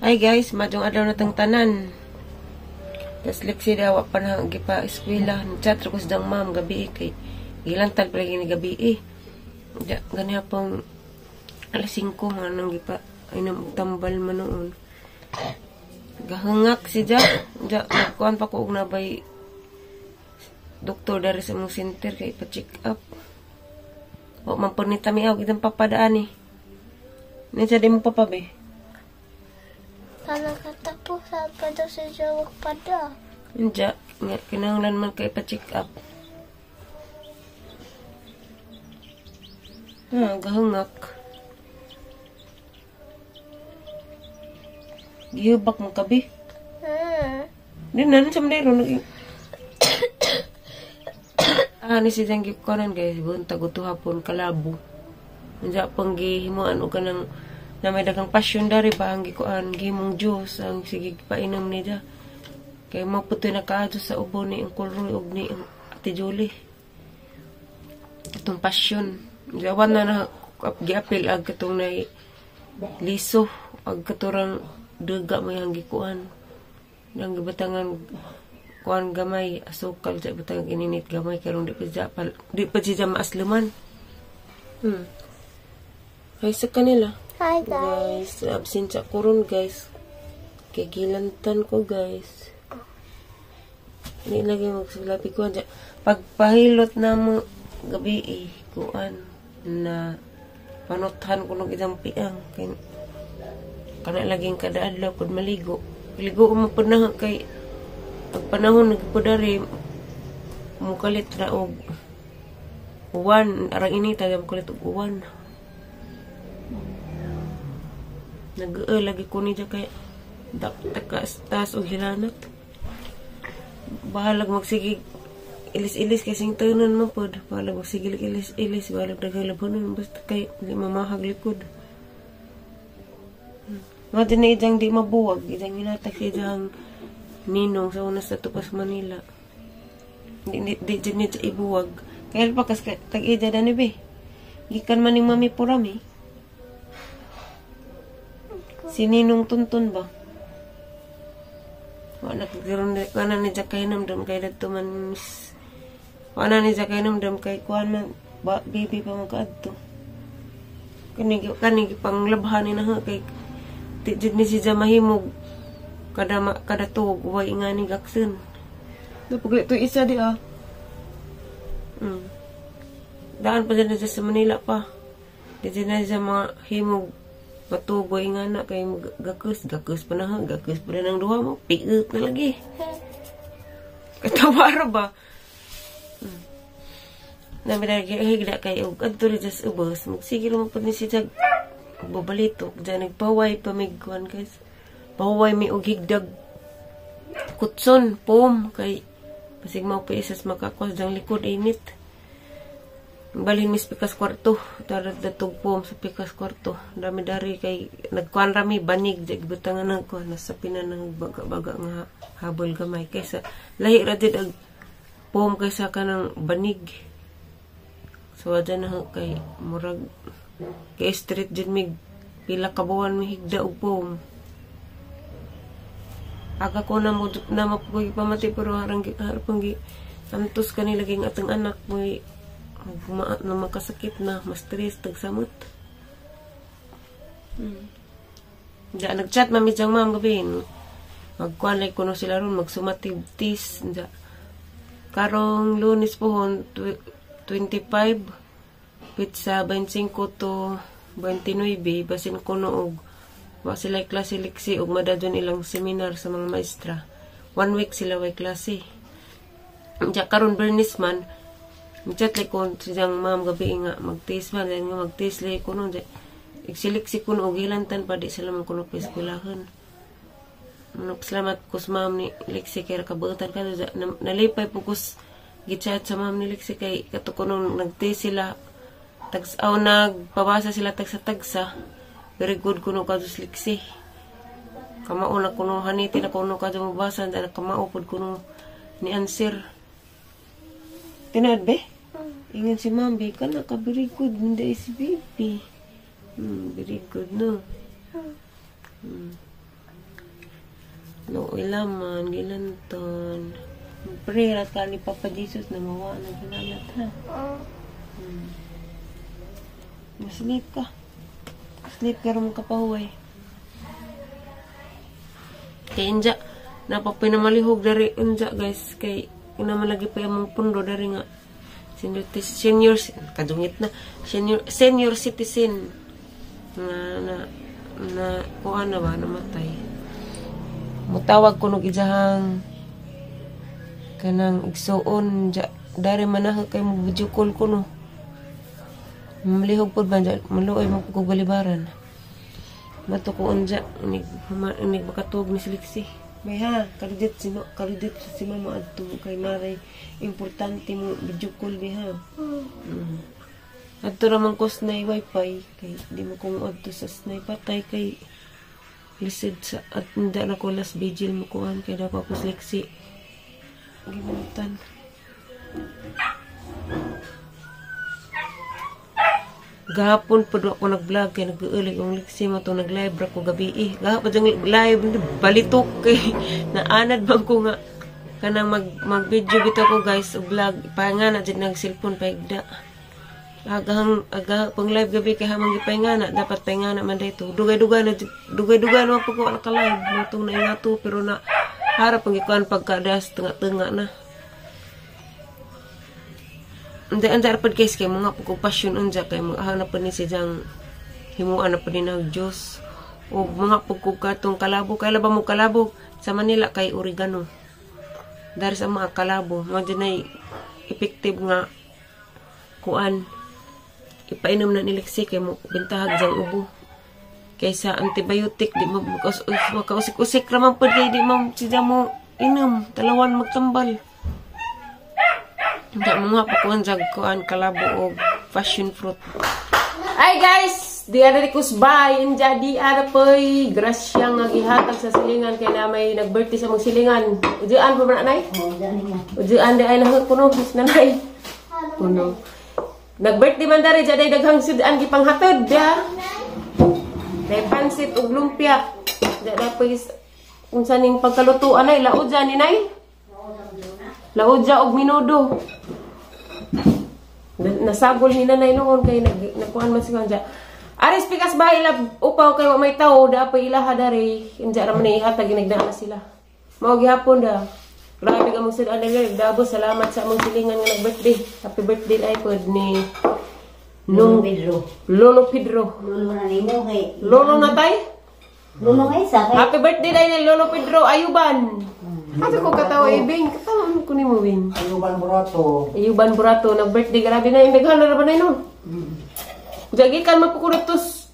Hi guys, madong adlaw na tang tanan. Tas leksi daw pa na gipa eskwela. Chat ko sa dang ma'am gabi kay gilantan pa lagi ni gabi Ja gani hapong alas 5 nga nang gipa ay nang tambal man noon. Gahungak si Ja nagkuhan pa ko og nabay doktor dari sa mong center kay pa-check up. O man po ni tamiaw kitang papadaan Nandiyan di mo papabe? Sana katapusan pa daw sa jawak pada. Nandiyan, kinahanglan man kay pa-check up. Gahungak. Gihubak mo kabi. Di na sa manero naging... ni si Janggip konan guys, buntag uto hapon kalabo. Nandiyan pang gihimuan o ka ng na may dagang pasyon dari pa ang gikuan gihimong juice ang sige painom ni da. Kay maputoy na kaadto sa ubo ni Uncle Roy ug ni Ate Julie. Itong pasyon. Jawan na giapil ag katong na liso ag katurang duga may ang gikuan. Nang gibatangan kuan gamay asukal sa batangan ininit gamay karong di pa siya maasluman. Ay sa kanila. Hi guys. Absent sa kuron guys. Kay gilantan ko guys. Hindi lagi magsulapi ko. Pagpahilot na mo gabi kuan na panuthan ko ng isang piang. Kaya kana laging kada adlaw pud maligo. Ligo mo pud na kay pag panahon nagpudari mukalit na og uwan. Arang inita mukalit og uwan. Lagi ko niya kay takas o hilanat. Bahalag magsigig ilis-ilis kasing tanan mo pod. Bahalag magsigig ilis-ilis. Bahalag nagalabanon. Basta kay hindi mamahag likod. Mga din na idang di mabuwag. Idang hinatak si idang ninong sa una sa Tupas Manila. Di dyan niya ibuwag. Kaya pa kas tag-ida na ni be. Gikan man ni Mami Purami. Si Ninong Tuntun ba? Wala ni Jack kay namdam kay dito man wala ni Jack kay namdam kay kuhan man baby pa magkaadto. Kani pang labhan na kay tijid ni siya mahimog kada tuog way nga ni gaksen. Napugli to isa di Daan pa dyan sa Manila pa. Di dyan na siya mga himog matuboy nga na kay gakus pa na gakus pa na ng duha mo piit na lagi katawara ba namin lagi higda kay og adto ri just ubos magsigil mo pud ni si jag babalitok dyan nagpaway pamigkuan guys paway mi og higdag kutson pom kay pasig mao pa isas makakwas dang likod init balhin mis pikas kwarto darat datog pom sa pikas kwarto dami dari kay nagkuan rami banig jeg butangan ng kuan nasa pinanang baga nga habol gamay kaysa lahi ra did ag pom kaysa kanang banig so adya na kay murag kay street jud mig pila ka buwan mi higda og pom aga ko na mo na mapugi pamati pero harang gi antos kanila ging atong anak mo na makasakit na, mas stress, tagsamot. Nagchat mami diyang ma'am gabi. Magkuanay ko no sila ron, magsumatibtis. Karong Lunes pohon, 25, pizza 25 to 29, basin ko noog. Wa sila klase liksi og madadon ilang seminar sa mga maestra. 1 week sila way klase. Karon Bernice man, chat like ko siyang ma'am gabi nga mag-taste man then nga mag-taste like ko no iksiliksik ko no gilantan pa di sila man kuno peskulahan salamat ko sa ma'am ni Lexi kay kabutan ka nalipay po ko gichat sa ma'am ni Lexi kay katuko nung nag-taste sila nagpabasa sila tagsa very good kuno ka dus Lexi kamao na kuno haniti na kuno ka mabasa na kamao pod kuno ni answer tinad be ingan si Mambi, ka na ka, very good, hindi si baby. Very good, no? Luoy laman, gilanton. Pray ka ni Papa Jesus na mawa na ginalat ha. Sleep ka. Sleep ka rin kapahuway. Kaya inja, napapinamalihog dari inja guys. Kaya inamalagi pa yung pundo dari nga. Senior citizen na kuha na ba, namatay. Mutawag ko nung ijahang kanang igsoon dari manahag kay mo video call ko no. Malihog po ba dyan? Maluoy mo po balibaran. Matukuon dyan. Inig makatug ni Siliksi. May ha, kalidit si mama adto kay maray importante mo video call di ha. Adto ramang ko snay wifi kay di mo kung adto sa snay patay kay lisod sa at hindi na ko last vigil mo kuhan kay dapat ko Siliksi. Gimutan. Gahapon pa ako nag-vlog kaya nag-uulig ang liksi mo ito nag-live ra ko gabi gahapon dyan live balitok kay naanad bang ko nga kanang mag-video bito ko guys o vlog pahinga na dyan nag-cellphone paigda pang live gabi kaya hamang ipahinga na dapat pahinga na man dito dugay-dugay naman po ko naka-live matong na ingato pero na harap ang ikuan pagkadas tengah-tengah na. Anda pad guys kay mga pagkupasyon unja kay maghanap pa ni silang himuan na pa din ng Diyos o mga pagkukatong kalabo kay laba mo kalabo sa Manila kay oregano dari sa mga kalabo mo din ay effective nga kuan ipainom na niliksi kay mo bintahag jang ubo kaysa antibiotic di mo makausik-usik raman pud kay di mo siya mo inom talawan magtambal. Hindi mo nga pakuhan kuan kalabo o passion fruit. Ay guys! Di ada kusbay. Jadi ada po'y grasya nga gihatag sa silingan kaya na may nag-birthday sa mong silingan. Ujian pa ba na, Nay? Ujian di ay nahag kuno. Mas nanay. Kuno. Nag-birthday man dari. Jadi daghang sudan gipanghatod. Ya. Dahil pansit o lumpia. Jadi po'y kung saning pagkalutuan ay laod dyan ni Nay. Laodja og minudo. Nasagol ni nanay noon kay nagkuan man siya dyan. Aris pikas ba ila upaw kay wa may tao da pa ilaha dari. Inja ra man ihatag ginagdaan na sila. Mao gihapon da. Grabe ka mong sudan dali. Dabo salamat sa among silingan nga nag-birthday. Happy birthday ay pod ni Lolo Pedro. Lolo Pedro. Lolo na nimo kay. Lolo na tay? Lolo kay sa kay. Happy birthday day ni Lolo Pedro Ayuban. Ato ko katawa ibing, katawa ko ni mo win. Ayuban Burato. Ayuban Burato, nag-birthday grabe na, indaghan na ba na yun? Jagi kan mapukurutos.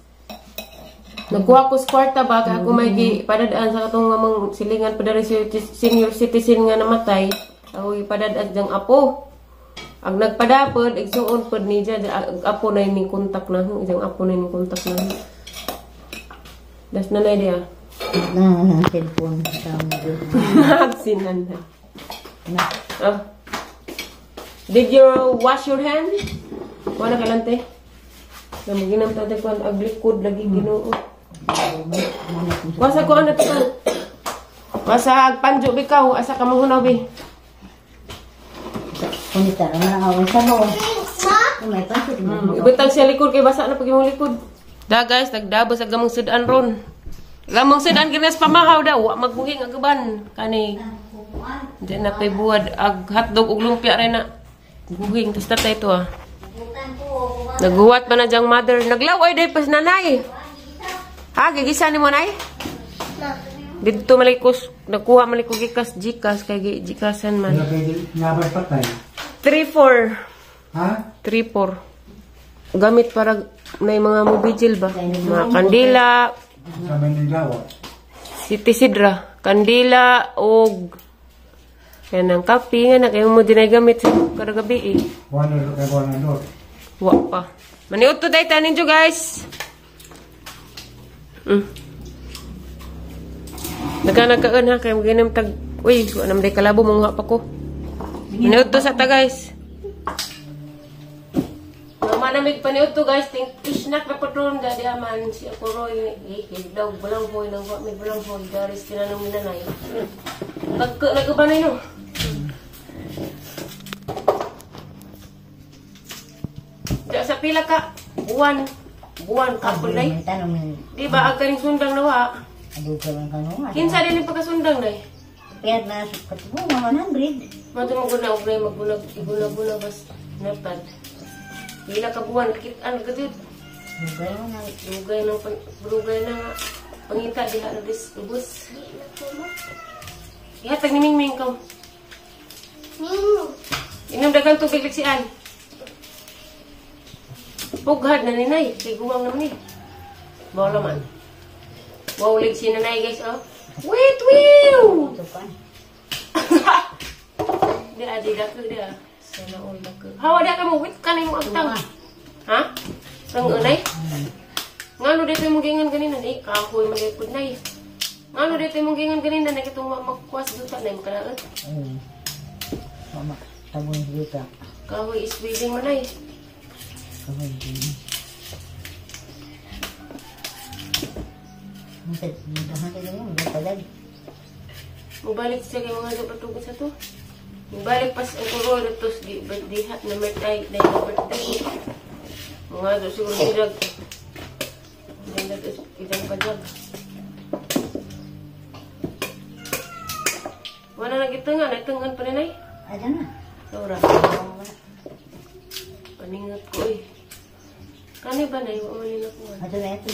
Nagkuha ko sa kwarta ba, kaya ako may padadaan sa katong mamang silingan, padari senior citizen nga namatay. Ako ipadadaan diyang apo. Ang nagpadapod, igsuon pod ni dyan, apo na yung kontak na, diyang apo na yung kontak na. Das na na dia. Nang cellphone sa Nagsinan na. Oh. Did you wash your hand? Wala ka lang te. Namaginam tayo kung aglikod lagi ginoo. Wasa ko ano ito? Wasa panjo bikaw, asa ka mong hunaw Kunita na away sa mo. May pansit mo. Ibutang siya likod kay basa na pag yung likod. Da guys, nagdabo sa gamong sudan ron. Gamong sudan kinas pamahaw daw, wa magbuhing agaban kani. Di na pay buwad ag hotdog ug lumpia rin na. Buhing tas tatay to ah. Naghuwat pa na diyang mother. Naglaway day pas nanay. Ha, gigisa ni mo nay? Dito malikos, nakuha malikos gikas jikas kay jikasan man. Nabay patay. 3-4. Ha? 3-4. Gamit para may mga mobile ba? Mga kandila, Sa Manila. City Sidra, kandila, og yan ang kape nga na kayo mo dinay gamit sa kada gabi eh. One or Wa pa. Maniot to day tanin jo guys. Nagkanagkaan ha kay maginam tag uy, wa nam day kalabo mong pa ko. Maniot to sa ta guys. manamig pa niyo to guys. Isnak na patron dadi aman si ako Roy. Daw balang hoy nang may balang hoy garis tinanong minanay. Nagkabanay no. Diya sa pila ka buwan ka pulay. Di ba ag kaning sundang nawa? Ado ka lang kanungan. Kinsa din yung pagkasundang nay? Kaya na katibo mga 100. Maguna magbunag iguna bas napad. Pila ka buwan ano gadid? Lugay na nga. Pangita diha na ubos. Ihatag ni Mingming ko. Inom dagang tubig liksian. Pughad na ninay. Kay gumam naman eh. Bawala man. Wow, ligsi na nay guys, oh. Wait, wiw! Di dako dia. Sana all dako. Hawa dia kamu wit kan yung agtang. Ha? Sang unay? Ngano dito yung gingan ganina ni kahoy magipod nay. Ngano dito yung gingan ganina na kitong magkuas duta nay makalaan. Mama, tabon duta. Kahoy is breathing man nay. Kahoy. Mubalik siya kay mga patugod sa to. Mubalik pas ang kuro tos di birthday na birthday na birthday. Mga do siguro dirag. Dirag isang pajag. Wala na gitungan, nagtungan pa ninay. Ada na. Ora. Paningat ko eh. Kani ba na yung umanin ako? Ada na ito.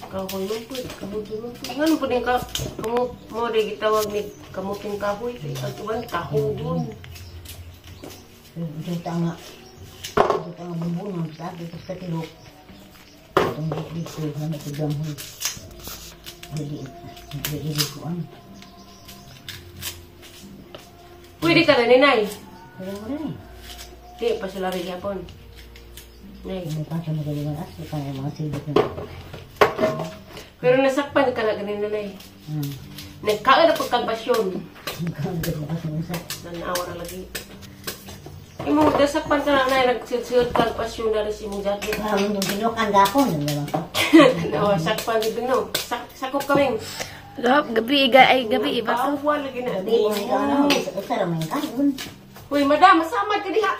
Kahoy mo po, kamutin mo po. Ngano po din ka, mo rin gitawag ni kamuting kahoy. At uban, kahudon. Ito nga bumbunong sa akin sa tilok. Itong dito na natigamhoy. Hindi ko ano. Pwede ka na, ninay. Kaya mo rin eh. Di, pa sila rin yapon. Nay. Hindi pa siya magalingan at saka yung mga silbot na. Pero nasakpan ka na ganun na eh. Nagkaan na pagkalbasyon. Nagkaagad na kasi nasa. Nanawa na lagi. Imo, nasakpan ka na na nagsiyod kalbasyon na rin si mong dati. Yung sinukan gapon. Nawa, sakpan din no. Sakop kaming. Gabi iba. Bawal lagi na. Hindi mo ikaw na. Isa ramay ka. Uy, madam, masamad ka diha.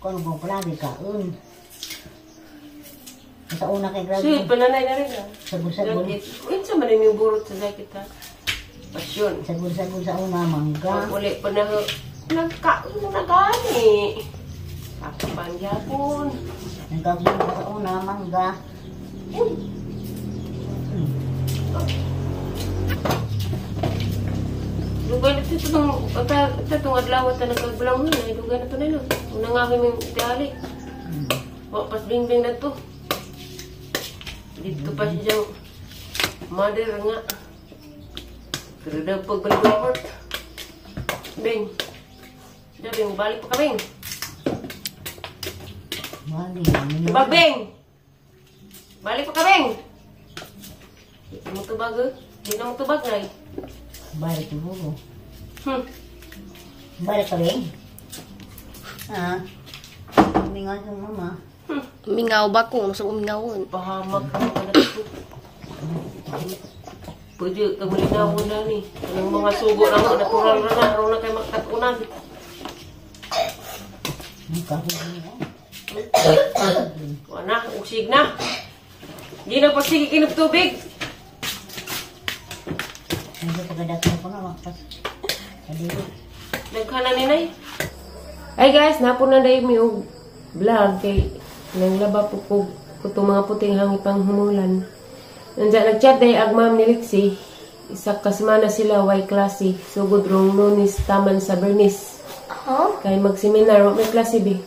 Kung kung palagi ka. Sa una kay grabe. Sweet, pananay na rin ah. Sagur-sagur. Minsan man yung burot sa sakit ha. Pasyon. Sagur-sagur sa una, mangga. Uli pa na nagkain mo na gani. Kapapan yapon. Nagkagulo ka sa una, mangga. Dugay na ito itong adlaw at nagkagbulang mo na. Dugay na ito na yun. Unang aking yung itali. Pas bing-bing na ito. Dito pa siya mother nga. Pero daw pagbalik-report. Bing. Siya, Bing. Balik pa ka, Bing. Diba, Bing? Balik pa ka, Bing. Hindi mo tubag, eh. Hindi na mo tubag, Nay. Balik ko bulo. Balik ka rin? Ha? Humingan yung mama. Mingaw ba ko? Gusto ko mingawon. Pahamak ka na ito. Pwede ka malinawon na ni. Anong mga sugo na mo, natural na araw na kayo magkatunan. Wala, usig na. Hindi na pasigi kinap tubig. Nagkana ni Nay. Ay guys, napon na dahil may vlog kay nang laba po ko itong mga puting hangipang humulan. Nandiyan nag-chat dahil agmam ni Lixie. Isa kasimana sila, Y klase. Sugod rong Lunis, taman sa Bernice. Kaya mag-seminar, wag may klase be.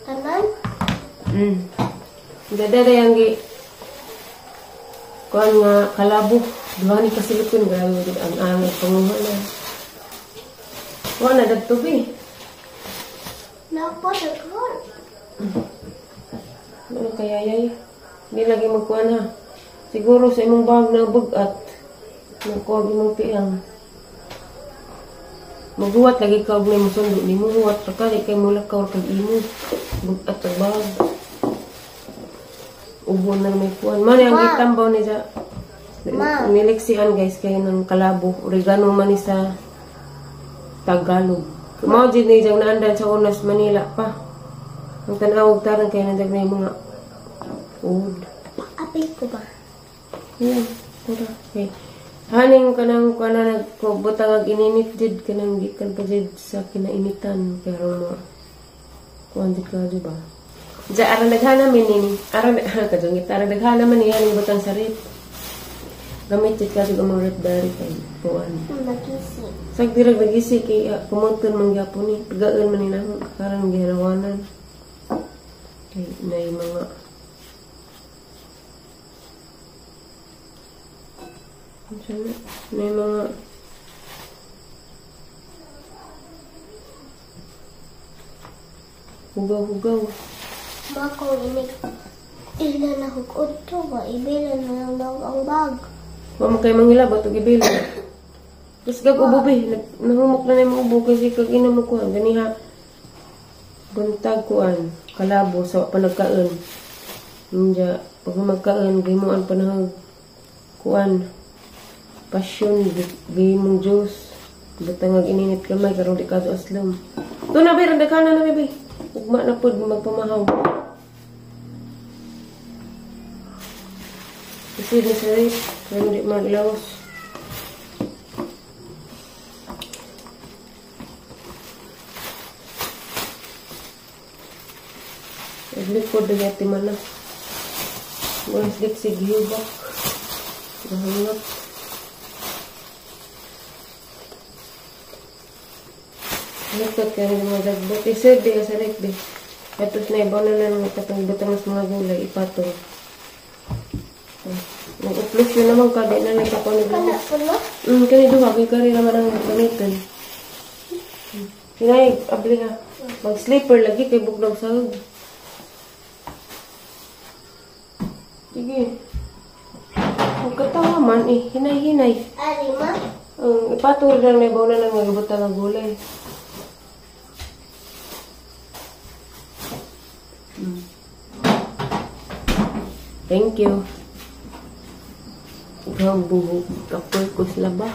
Taman? Dada yung kuhan nga kalabo. Duha ni kasilipon, grabe ang angay panguha na. Wala na dagto be. Napa sa kahon? Ano kaya yay? Hindi lagi magkuhan ha. Siguro sa imong bag na bugat. Nagkuha imong piyang. Maghuwat lagi ka og may musundo ni mo huwat pa ka di kay mula ka or kag imo. Bugat sa bag. Ubon na may kuan. Man ang gitambaw ni sa niliksian guys kay nang kalabo. Oregano man ni sa Tagalog. Mao jud ni jang naandan sa Unas Manila pa. Ang tanawag tarang kay nandiyan na yung mga food. Apil ko ba? Yan. Tara. Okay. Haning kanang kana nagkubutang ag ininit jud kanang gikan pa jud sa kinainitan pero mo kuan jud ka di ba? Ja ara naghana min nini. Ara kadungit ara naghana man niya ning butang sa rip. Gamit jud ka jud ang mga rip dari kay kuan. Magisi. Sag dirag nagisi kay kumonton man gyapon ni pagaon man nila karang gihanawanan. Kay nay mga may mga hugaw-hugaw. Mako ini. Ila na hukod to ba? Ibila na lang daw ang bag. Wa mo kay mangilabot og ibili. Tapos kag ubo be, nahumok na yung ubo kasi kag ina mo kuan ganiha. Buntag kuan, kalabo sa panagkaon. Ninja, pag magkaon gimuan panahon kuan. Passion, gimong juice. Butang ag ininit kamay karon di kadto aslam. To na be randa kana na be. Ugma na pud magpamahaw. Kasi ni sari, karon di maglawas. Likod na yati man na. Mas dik si gihubak. Nahangap. Likod ka rin mga dagbot. Isod di ka sa rek di. Tapos na ibaw na lang katong butang mas mga gulay. Ipatong. Nag-uplos yun naman ka. Di na lang kapanig Kana lang. po no? Kani duha. Kaya ka rin naman ang gamitan. Hinay, abli ha. Mag-sleeper lagi kay bugnaw sahog. Sige. Huwag katawa man eh. Hinay-hinay. Ari ma? Ipatulog lang na ibaw na lang magabot ng gulay. Thank you. Ikaw buhok. Kapoy ko sila ba?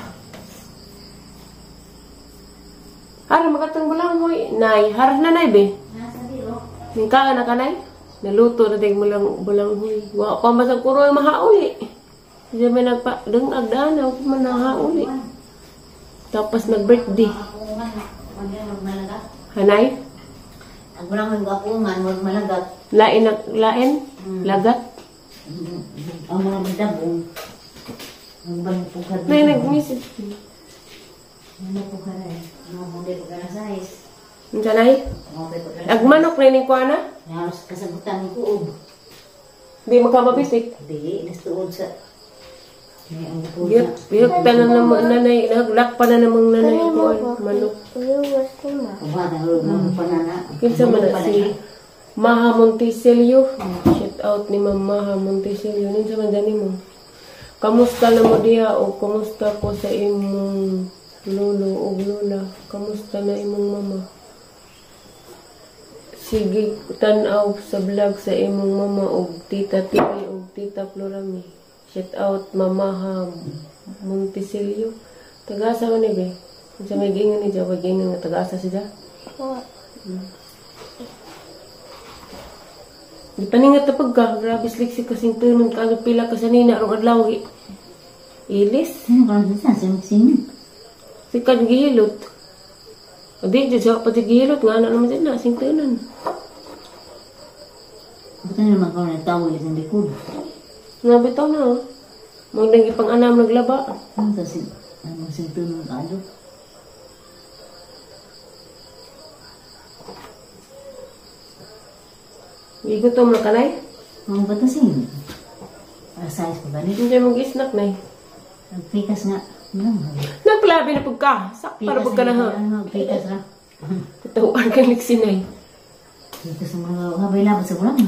Hari, makatang bulang hoy. Nay, harap na nay be. Ningka na ka nay? Naluto na tayo bulang hoy. Wa pa masang kuro ay mahauli. Diya may nagpa-dungag dana. Huwag man nahauli. Tapos nag-birthday. Hanay? Ang maraming gapungan, huwag malagat. Lain? Lagat? Ang mga madabong. Ang banipukad. Nay, nag-message. Banipukad eh. Mga banipukad na size. Ang sanay? Nagmanok na yung kuha na? Halos kasagutan ng kuob. Hindi magkamabisik. Di, nastuod sa... May ang pusa. Biyot na naman nanay. Naglak pa na namang nanay ko. Manok. Viewers ko ma. Kabata, mga panana. Kinsa man na si Maha Monticelio. Shout out ni Ma'am Maha Monticelio. Ninsa man dyan mo. Kamusta na mo diya o kamusta ko sa imong lolo o lola? Kamusta na imong mama? Sige, tanaw sa vlog sa imong mama o tita Tiri o tita Florami. Shout out Mamaha Monticelio. Tagasa man ni be. Sa may gingan ni Jawa gingan nga tagasa siya. What? Di paningat tapag ka. Grabe sliksik kasing tunong ka. Pila ka sa nina. Arong adlaw. Ilis. Sino ka lang sa sino? Sikan gihilot. O di, dyan siya pati gihilot. Nga na naman dyan na. Sing tunan. Buta naman ka na tawag isang likod. Nga bitaw na. Magdangi pang anam naglaba. Ano sa sintunong kado? Igutom na kanay. Mga batasin. Para size pa ganito. Hindi mag-isnak na eh. Nagpikas nga. Naglabi na pagka. Sak para pagka na ha. Nagpikas ra. Katawaan ka liksinay. Pikas ang mga habay labas sa bulang.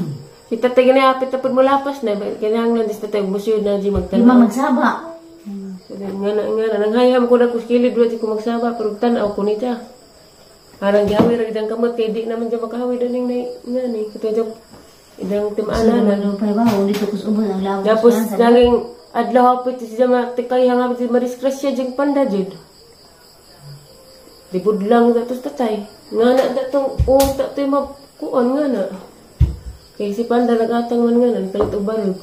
Itatay na apit na pag mulapas na. Kailangan lang dis na tayo musyo na di Di ba magtanong. magsaba? So, Nga na. Nanghayam ko na ko skilid. Wala ko magsaba. Pero tanaw ko niya. Parang gihawi ra gidang kamot. Kaya di naman dyan makahawi. Daning nga ni. Ito dyan. Idang timaanan. Ano pa ba? Dito ko subon ang lawas. Tapos naging adlaw hapit siya matikay hangap si Mariscresya jeng panda jud. Di budlang datos tatay. Nga na datong tatay makuon nga na. Kay si panda nagatang man nga na palit og barog.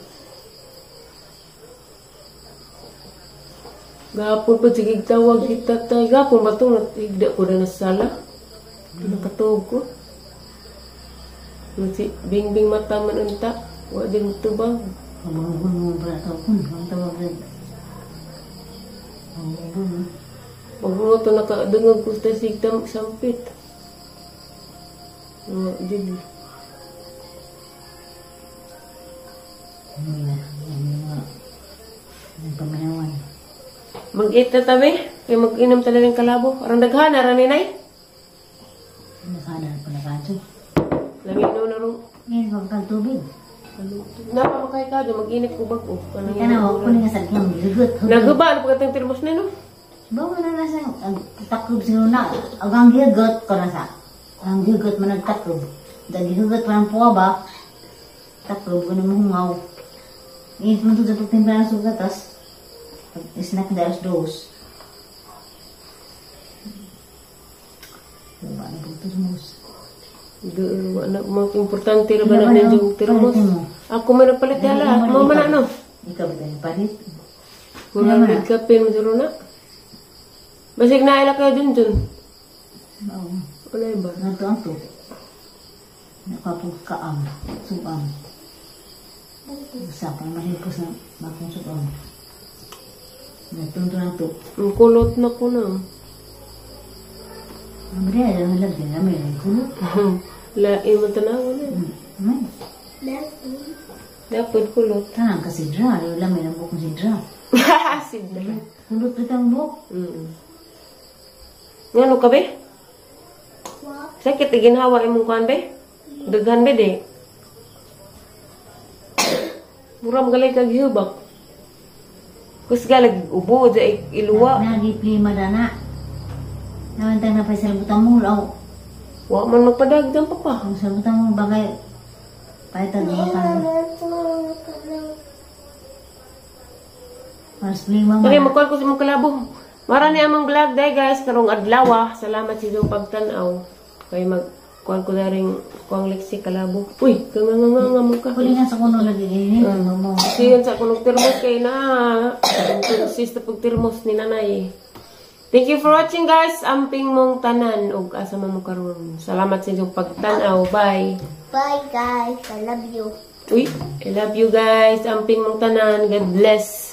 Gapon pa sige tawag si tatay. Gapon ba itong natigda ko na nasala? Nakatawag ko. Si Bingbing mata man unta. Wa din tubag. Abang-abang mo ba tawag? Ang tawag rin. Abang-abang. Pag mo ito nakadungog ko sa sigtam sampit. Dili. Ang pamanawan. Mag-eat na tabi. Kaya mag-inom talagang kalabo. Arang daghan, arang ninay. Nakadaan pa na kanso. Lamino na rin. Ngayon, huwag tubig. Napamakay ka doon, mag-init ko bago. Hindi ka na, huwag ko na nga sadyang gigot. Naguba, ano pagkatang termos na no? Bawa na nasa, takob sino na, agang gigot ko na sa. Ang gigot man nagtakob. Dahil gigot pa ng puwa ba, takob ko na mahungaw. Ngayon, man ito sa pagtimpla ng sugat, tas, snack dalas dos. Diba, nabutos mo. Anak mo, importante na ba na yung termos? Ako may napalit yala. Mo man ano? Ikaw ba tayo palit? Kurang bigkapin mo duro na. Basig na ila kayo dun. Oo. Wala ba? Nanto ang to. Nakapagkaam. Subam. Usapan mahipos na makong subam. Nanto ang to. Ang kulot na ko na. Ang beriya, ang lagyan na may kulot. Lain mo tanawa na. Dapat kulot. Tanang ka sidra. Lamay ng buhok ng sidra. Sidra. Kulot ito ang buhok. Nga ano ka be? Sakit iginhawa imong kuan be? Daghan be de. Muram galay kag hubak. Kus galag ubo sa iluwa. Nagipli madana. Nawantang na pa sa butang mo. Wa man magpadagdan pa pa. Ang sa butang mo bagay. Paitan mo ka. Mas lima Kaya man. magkuhan ko sa mong kalabo. Mara ni among vlog day guys. Karong adlaw. Salamat sa inyong pagtanaw. Kaya magkuhan ko na rin kuang leksi kalabo. Uy, kanganganga mo ka. Huli nga sa kuno lagi ini. Kasi yun sa kunong termos kay na. Sis na pagtermos ni nanay. Thank you for watching guys. Amping mong tanan. O asa mo karon. Salamat sa inyong pagtanaw. Bye. Bye guys, I love you. Uy, I love you guys. Amping mong tanan. God bless.